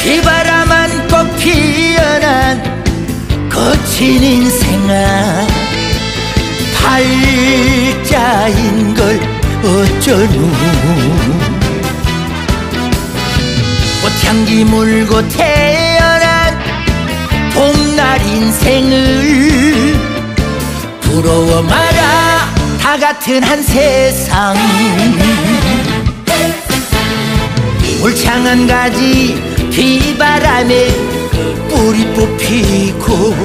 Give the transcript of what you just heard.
비바람 안고 피어난 거친 인생아, 팔자인 걸 어쩌누. 꽃향기 물고 태어난 봄날 인생을 부러워 마라. 다 같은 한 세상, 울창한 가지 비바람에 뿌리 뽑히고